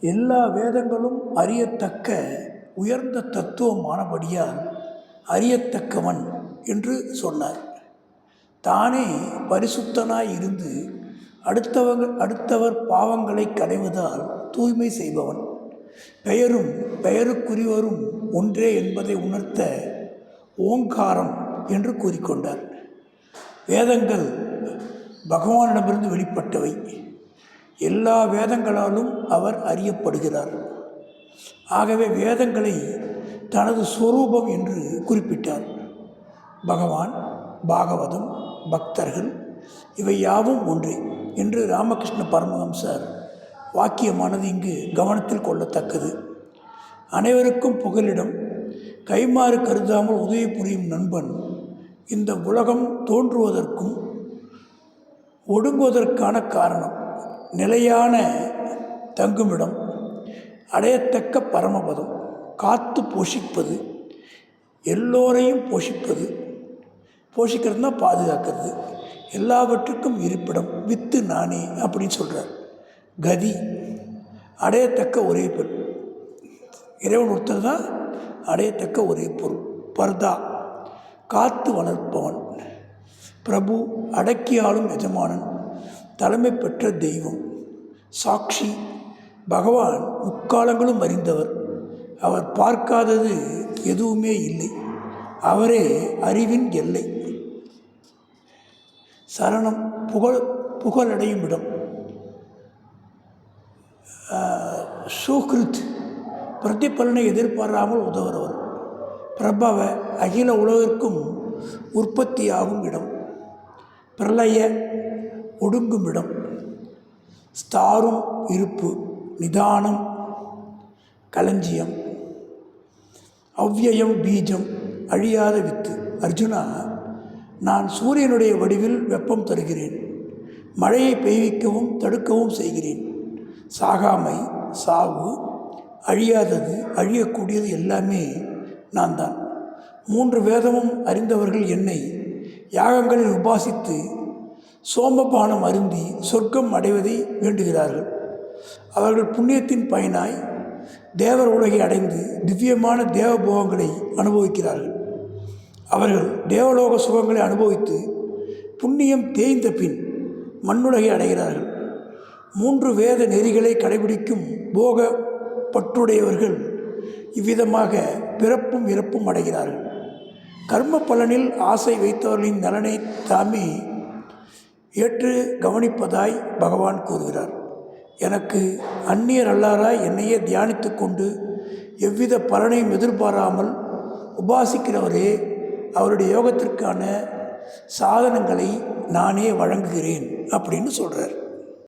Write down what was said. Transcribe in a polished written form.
எல்லா வேதங்களும் அறியத்தக்க உயர்ந்த தத்துவமானபடியால் அறியத்தக்கவன் என்று சொன்னார். தானே பரிசுத்தனாய் இருந்து அடுத்தவர் பாவங்களை களைவதால் தூய்மை செய்பவன். பெயரும் பெயருக்குரியவரும் ஒன்றே என்பதை உணர்த்த ஓங்காரம் என்று கூறிக்கொண்டார். வேதங்கள் பகவானிடமிருந்து வெளிப்பட்டவை. எல்லா வேதங்களாலும் அவர் அறியப்படுகிறார். ஆகவே வேதங்களை தனது ஸ்வரூபம் என்று குறிப்பிட்டார். பகவான், பாகவதம், பக்தர்கள் இவை யாவும் ஒன்றே என்று ராமகிருஷ்ண பரமஹம்சர் வாக்கியமானது இங்கு கவனத்தில் கொள்ளத்தக்கது. அனைவருக்கும் புகலிடம், கைமாறு கருதாமல் உதவி புரியும் நண்பன், இந்த உலகம் தோன்றுவதற்கும் ஒடுங்குவதற்கான காரணம், நிலையான தங்குமிடம், அடையத்தக்க பரமபதம், காத்து போஷிப்பது, எல்லோரையும் போஷிப்பது, போஷிக்கிறதுனா பாதுகாக்கிறது, எல்லாவற்றுக்கும் இருப்பிடம், வித்து நானே அப்படின்னு சொல்கிறார். கதி, அடையத்தக்க ஒரே பொருள், இறைவன் ஒருத்தர் தான் அடையத்தக்க ஒரே பொருள். பர்தா, காத்து வளர்ப்பவன். பிரபு, அடக்கியாளும் எஜமானன், தலைமை பெற்ற தெய்வம். சாட்சி, பகவான் முக்காலங்களும் அறிந்தவர். அவர் பார்க்காதது எதுவுமே இல்லை. அவரே அறிவின் எல்லை. சரணம், புகழடையும் இடம். சுக்ருத், பிரதிபலனை எதிர்பாராமல் உதவுறவர். பிரபவ, அகில உலகிற்கும் உற்பத்தியாகும் இடம். பிரளய, ஒடுங்கும் இடம். ஸ்தாரும், இருப்பு. நிதானம், களஞ்சியம். அவ்யயம், பீஜம், அழியாத வித்து. அர்ஜுனா, நான் சூரியனுடைய வடிவில் வெப்பம் தருகிறேன். மழையை பெய்விக்கவும் தடுக்கவும் செய்கிறேன். சாகாமை, சாவு, அழியாதது, அழியக்கூடியது எல்லாமே நான் தான். 3 வேதமும் அறிந்தவர்கள் என்னை யாகங்களில் உபாசித்து சோமபானம் அருந்தி சொர்க்கம் அடைவதை வேண்டுகிறார்கள். அவர்கள் புண்ணியத்தின் பயனாய் தேவர் உலகை அடைந்து திவ்யமான தேவபோகங்களை அனுபவிக்கிறார்கள். அவர்கள் தேவலோக சுகங்களை அனுபவித்து புண்ணியம் தேய்ந்த பின் மண்ணுலகை அடைகிறார்கள். 3 வேத நெறிகளை கடைபிடிக்கும் போக பற்றுடையவர்கள் இவ்விதமாக பிறப்பும் இறப்பும் அடைகிறார்கள். கர்ம பலனில் ஆசை வைத்தவர்களின் நலனை தாமே ஏற்று கவனிப்பதாய் பகவான் கூறுகிறார். எனக்கு அந்நியர் அல்லாராய் என்னையே தியானித்து கொண்டு எவ்வித பலனையும் எதிர்பாராமல் உபாசிக்கிறவரே அவருடைய யோகத்திற்கான சாதனங்களை நானே வழங்குகிறேன் அப்படின்னு சொல்கிறார்.